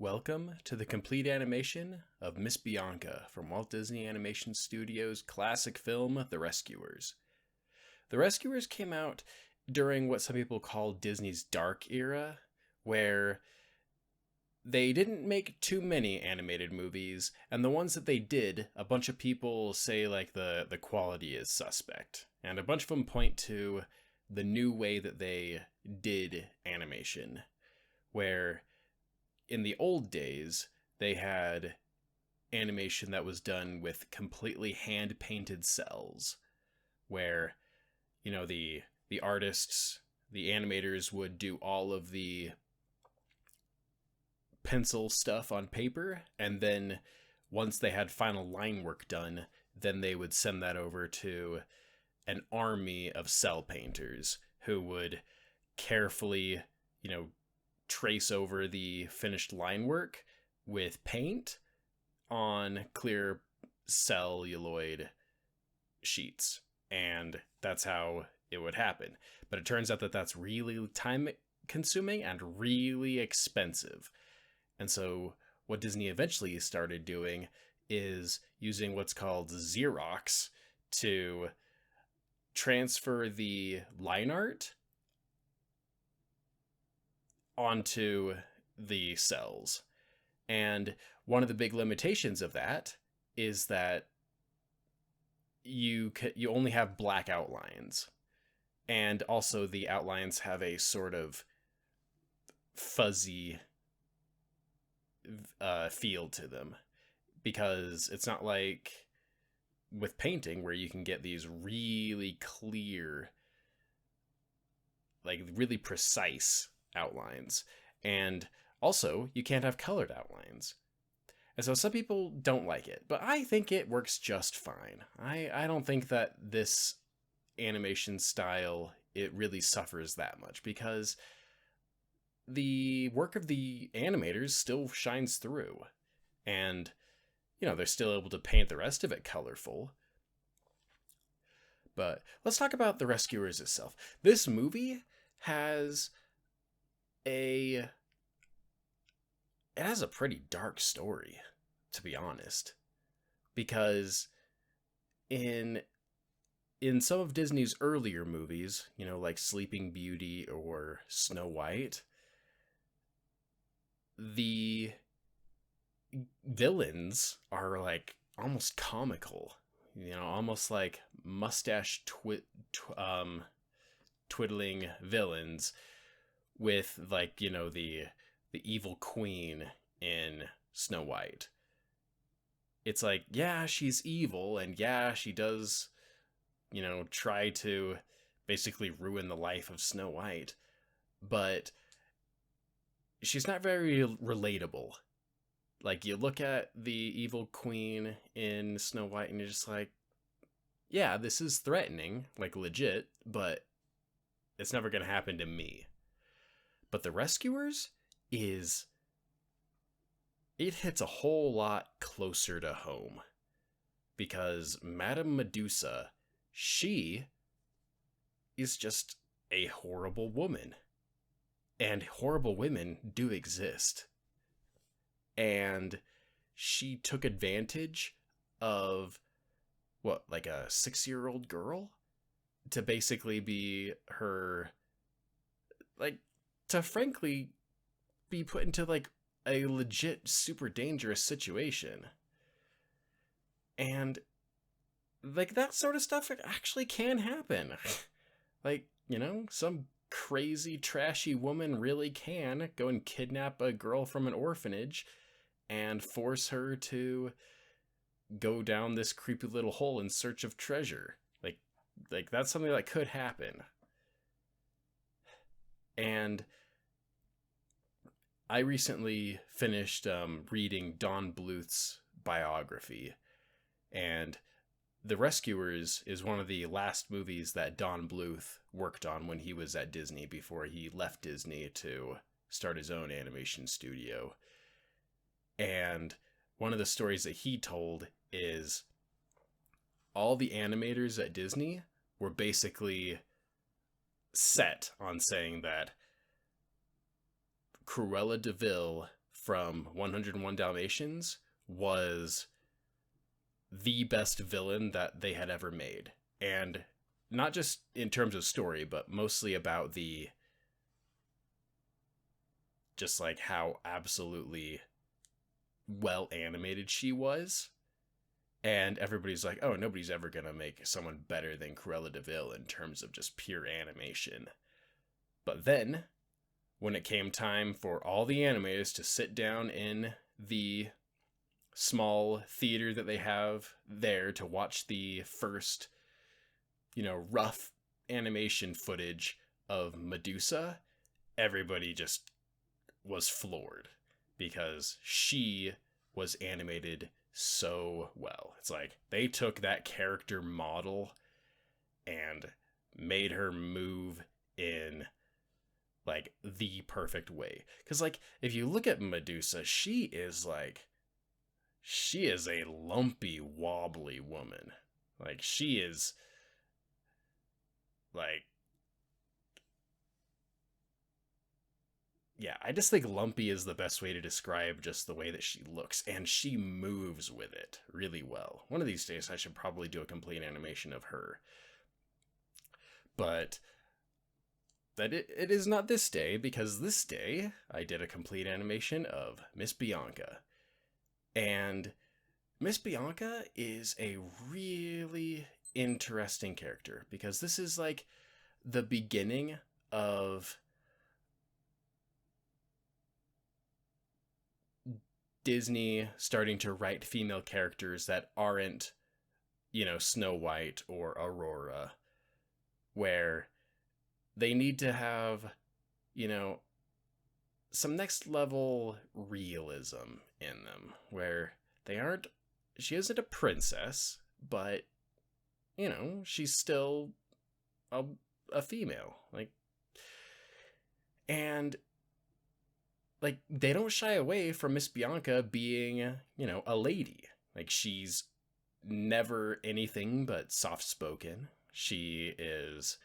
Welcome to the complete animation of Miss Bianca from Walt Disney Animation Studios' classic film, The Rescuers. The Rescuers came out during what some people call Disney's dark era, where they didn't make too many animated movies, and the ones that they did, a bunch of people say like the quality is suspect. And a bunch of them point to the new way that they did animation, where in the old days, they had animation that was done with completely hand-painted cells, where, the artists, the animators would do all of the pencil stuff on paper, and then once they had final line work done, then they would send that over to an army of cell painters who would carefully, trace over the finished line work with paint on clear celluloid sheets. And that's how it would happen. But it turns out that that's really time consuming and really expensive. And so what Disney eventually started doing is using what's called Xerox to transfer the line art onto the cells. And one of the big limitations of that is that you only have black outlines, and also the outlines have a sort of fuzzy feel to them, because it's not like with painting where you can get these really clear, like really precise outlines. And also, you can't have colored outlines. And so some people don't like it, but I think it works just fine. I don't think that this animation style, it really suffers that much, because the work of the animators still shines through. And, they're still able to paint the rest of it colorful. But let's talk about The Rescuers itself. This movie has it has a pretty dark story, to be honest, because in some of Disney's earlier movies, like Sleeping Beauty or Snow White, the villains are like almost comical, almost like mustache twiddling villains, with like, the evil queen in Snow White. It's like, yeah, she's evil, and yeah, she does, try to basically ruin the life of Snow White, but she's not very relatable. Like, you look at the evil queen in Snow White and you're just like, yeah, this is threatening, like legit, but it's never going to happen to me. But The Rescuers it hits a whole lot closer to home, because Madame Medusa, she is just a horrible woman, and horrible women do exist. And she took advantage of like a 6-year-old girl to basically be her, like, to frankly be put into like a legit super dangerous situation. And like that sort of stuff actually can happen. Like, some crazy trashy woman really can go and kidnap a girl from an orphanage and force her to go down this creepy little hole in search of treasure. Like that's something that could happen. And I recently finished reading Don Bluth's biography, and The Rescuers is one of the last movies that Don Bluth worked on when he was at Disney, before he left Disney to start his own animation studio. And one of the stories that he told is all the animators at Disney were basically set on saying that Cruella de Vil from 101 Dalmatians was the best villain that they had ever made. And not just in terms of story, but mostly about the just like how absolutely well animated she was. And everybody's like, oh, nobody's ever going to make someone better than Cruella de Vil in terms of just pure animation. But then, when it came time for all the animators to sit down in the small theater that they have there to watch the first, rough animation footage of Medusa, everybody just was floored because she was animated so well. It's like they took that character model and made her move in like the perfect way. Because like if you look at Medusa, she is a lumpy, wobbly woman. Like she is like, yeah, I just think lumpy is the best way to describe just the way that she looks, and she moves with it really well. One of these days I should probably do a complete animation of her. But that it is not this day, because this day I did a complete animation of Miss Bianca. And Miss Bianca is a really interesting character, because this is like the beginning of Disney starting to write female characters that aren't, Snow White or Aurora, where they need to have, some next level realism in them, where she isn't a princess, but, she's still a female. And they don't shy away from Miss Bianca being, a lady. Like, she's never anything but soft-spoken. She is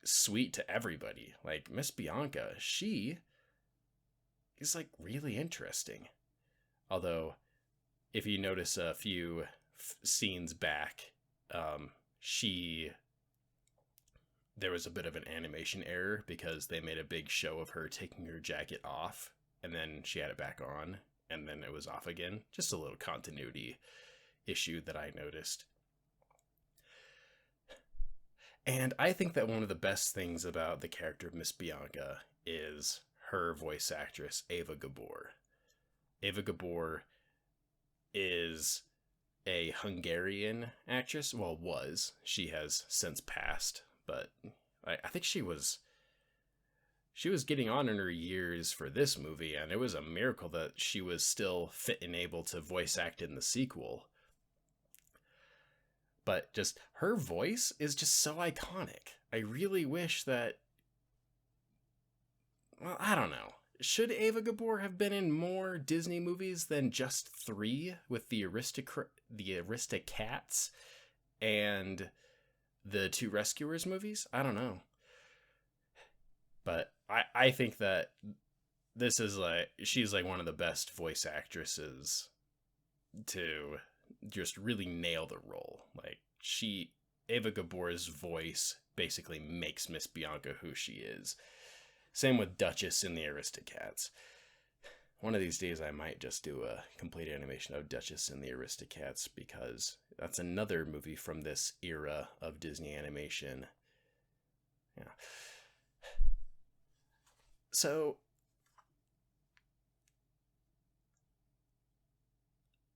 sweet to everybody. Like, Miss Bianca, she is, really interesting. Although, if you notice a few scenes back, there was a bit of an animation error because they made a big show of her taking her jacket off, and then she had it back on, and then it was off again. Just a little continuity issue that I noticed. And I think that one of the best things about the character of Miss Bianca is her voice actress, Ava Gabor. Ava Gabor is a Hungarian actress. Well, was. She has since passed, but I think she was getting on in her years for this movie, and it was a miracle that she was still fit and able to voice act in the sequel. But just her voice is just so iconic. I really wish that, well, I don't know. Should Ava Gabor have been in more Disney movies than just 3 with the Aristocats and the 2 Rescuers movies? I don't know. But I think that this is she's one of the best voice actresses to just really nail the role. Ava Gabor's voice basically makes Miss Bianca who she is. Same with Duchess in the Aristocats. One of these days I might just do a complete animation of Duchess and the Aristocats, because that's another movie from this era of Disney animation. Yeah. So,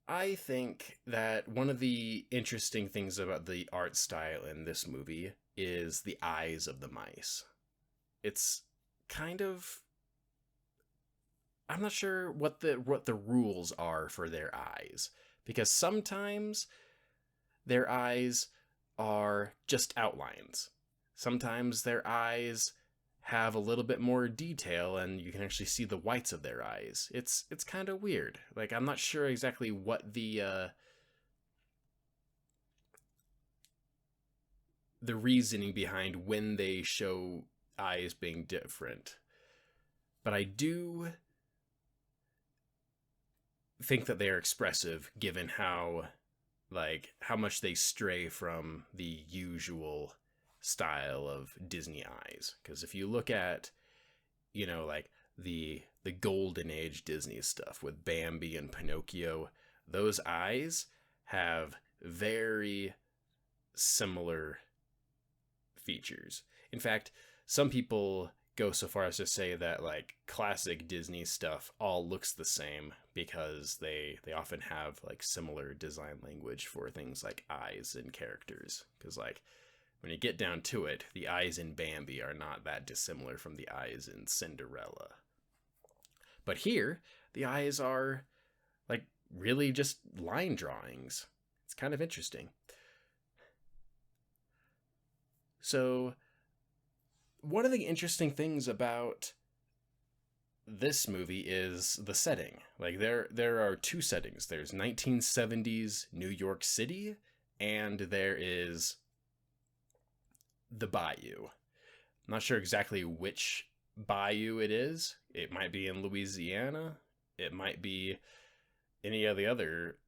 I think that one of the interesting things about the art style in this movie is the eyes of the mice. It's kind of, I'm not sure what the rules are for their eyes, because sometimes their eyes are just outlines. Sometimes their eyes have a little bit more detail and you can actually see the whites of their eyes. It's kind of weird. I'm not sure exactly what the reasoning behind when they show eyes being different. But I do think that they are expressive given how much they stray from the usual style of Disney eyes. Because if you look at, like the golden age Disney stuff with Bambi and Pinocchio, those eyes have very similar features. In fact, some people go so far as to say that like classic Disney stuff all looks the same because they often have like similar design language for things like eyes and characters. Because like when you get down to it, the eyes in Bambi are not that dissimilar from the eyes in Cinderella. But here, the eyes are like really just line drawings. It's kind of interesting. So, one of the interesting things about this movie is the setting. Like there are two settings. There's 1970s New York City, and there is the bayou. I'm not sure exactly which bayou it is. It might be in Louisiana. It might be any of the other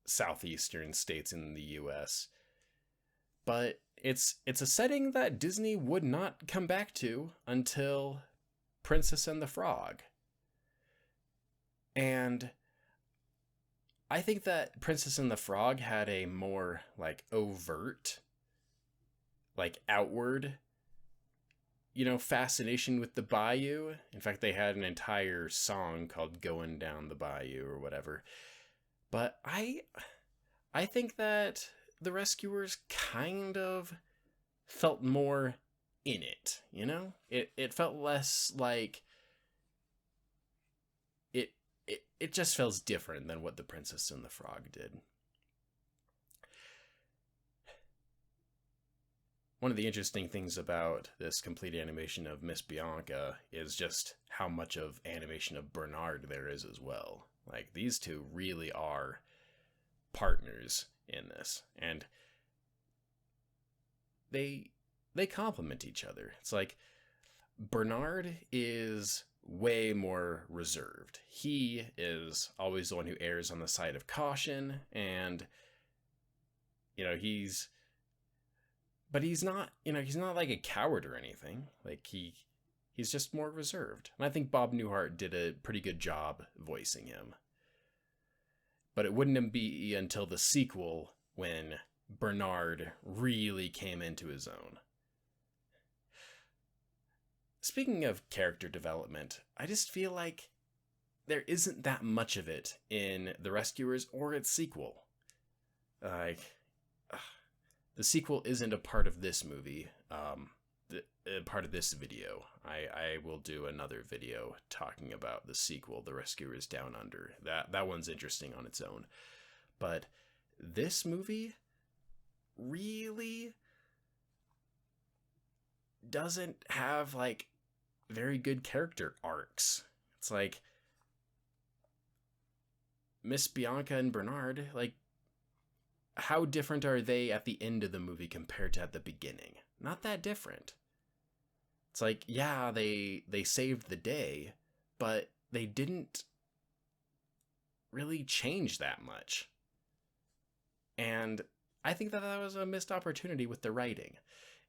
southeastern states in the US. But it's a setting that Disney would not come back to until Princess and the Frog. And I think that Princess and the Frog had a more like overt, like outward, fascination with the bayou. In fact, they had an entire song called Going Down the Bayou or whatever. But I think that the Rescuers kind of felt more in it, It felt less like it just feels different than what the Princess and the Frog did. One of the interesting things about this complete animation of Miss Bianca is just how much of animation of Bernard there is as well. Like, these two really are partners in this, and they complement each other. It's like Bernard is way more reserved. He is always the one who errs on the side of caution, and he's not like a coward or anything. Like he's just more reserved. And I think Bob Newhart did a pretty good job voicing him. But it wouldn't be until the sequel when Bernard really came into his own. Speaking of character development, I just feel like there isn't that much of it in The Rescuers or its sequel. Like, the sequel isn't a part of this movie, a part of this video. I will do another video talking about the sequel, The Rescuers Down Under. That one's interesting on its own. But this movie really doesn't have like very good character arcs. It's like Miss Bianca and Bernard, like, how different are they at the end of the movie compared to at the beginning? Not that different. It's like, yeah, they saved the day, but they didn't really change that much. And I think that was a missed opportunity with the writing.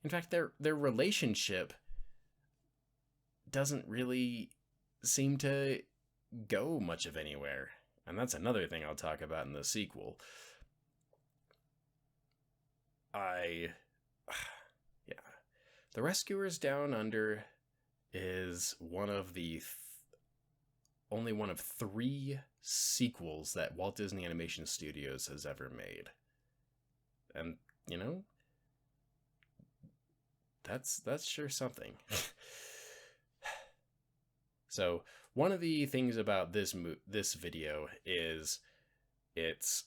In fact, their relationship doesn't really seem to go much of anywhere. And that's another thing I'll talk about in the sequel. The Rescuers Down Under is one of the only one of 3 sequels that Walt Disney Animation Studios has ever made. And, that's sure something. So, one of the things about this video is it's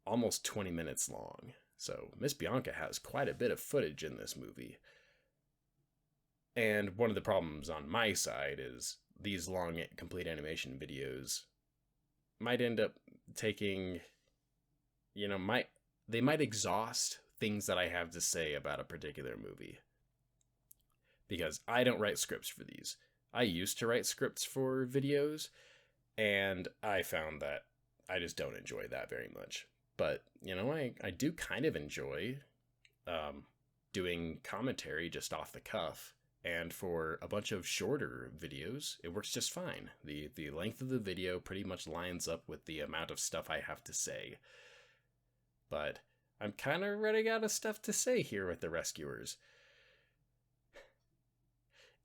almost 20 minutes long. So, Miss Bianca has quite a bit of footage in this movie. And one of the problems on my side is these long complete animation videos might end up taking, they might exhaust things that I have to say about a particular movie. Because I don't write scripts for these. I used to write scripts for videos, And I found that I just don't enjoy that very much. But, I do kind of enjoy um, doing commentary just off the cuff. And for a bunch of shorter videos, it works just fine. The length of the video pretty much lines up with the amount of stuff I have to say. But I'm kind of running out of stuff to say here with the Rescuers.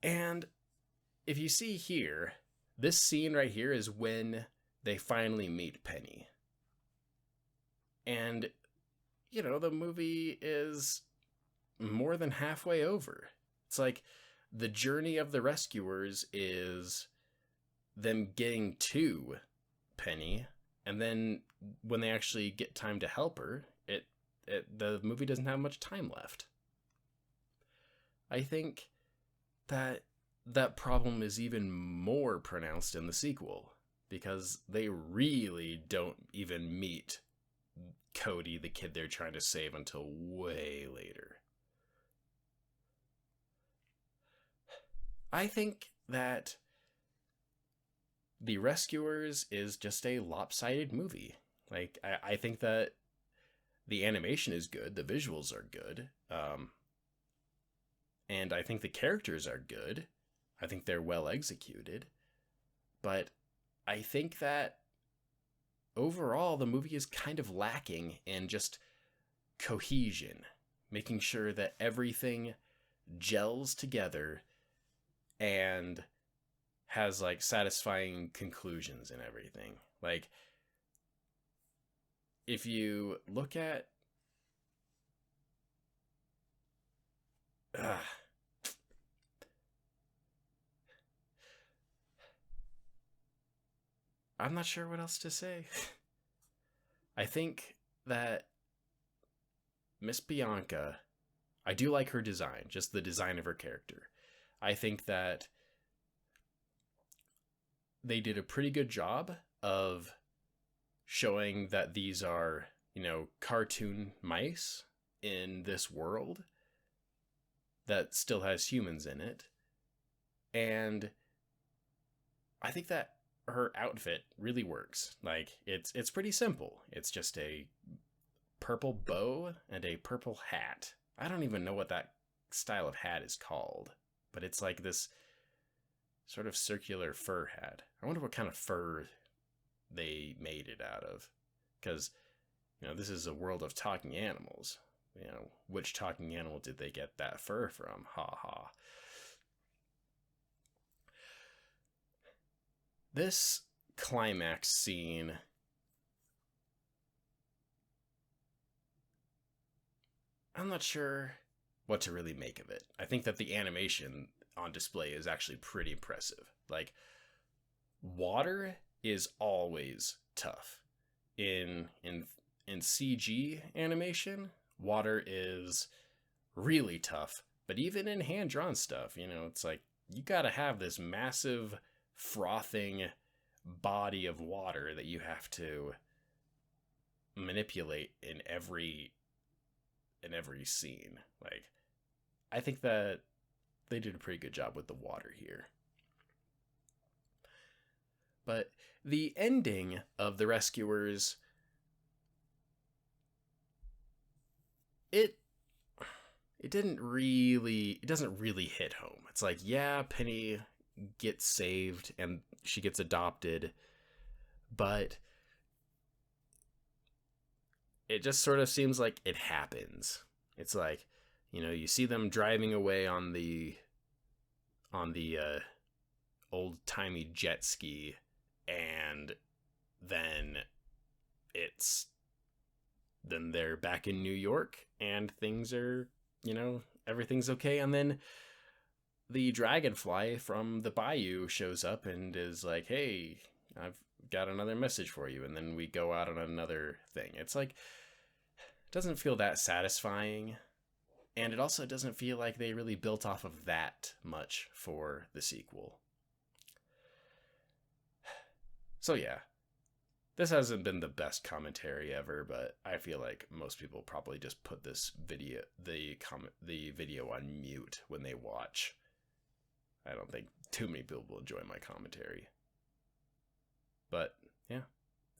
And if you see here, this scene right here is when they finally meet Penny. And, the movie is more than halfway over. It's like the journey of the Rescuers is them getting to Penny, and then when they actually get time to help her, the movie doesn't have much time left. I think that problem is even more pronounced in the sequel, because they really don't even meet Cody, the kid they're trying to save, until way later. I think that The Rescuers is just a lopsided movie. Like, I think that the animation is good, the visuals are good, and I think the characters are good. I think they're well executed. But I think that overall, the movie is kind of lacking in just cohesion, making sure that everything gels together and has like satisfying conclusions and everything. Like, if you look at I'm not sure what else to say. I think that Miss Bianca, I do like her design, just the design of her character. I think that they did a pretty good job of showing that these are, cartoon mice in this world that still has humans in it. And I think that her outfit really works. Like, it's pretty simple. It's just a purple bow and a purple hat. I don't even know what that style of hat is called, but it's like this sort of circular fur hat. I wonder what kind of fur they made it out of, because this is a world of talking animals. Which talking animal did they get that fur from? Ha ha. This climax scene, I'm not sure what to really make of it. I think that the animation on display is actually pretty impressive. Like, water is always tough. In CG animation, water is really tough. But even in hand-drawn stuff, it's like you gotta have this massive frothing body of water that you have to manipulate in every scene. Like, I think that they did a pretty good job with the water here. But the ending of The Rescuers, it doesn't really hit home. It's like, yeah, Penny gets saved and she gets adopted, but it just sort of seems like it happens. It's like, you see them driving away on the old-timey jet ski, and then they're back in New York and things are, everything's okay, and then the dragonfly from the bayou shows up and is like, hey, I've got another message for you, and then we go out on another thing. It's like, it doesn't feel that satisfying, and it also doesn't feel like they really built off of that much for the sequel. So yeah, this hasn't been the best commentary ever, but I feel like most people probably just put this video, the video on mute when they watch. I don't think too many people will enjoy my commentary. But yeah,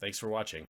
thanks for watching.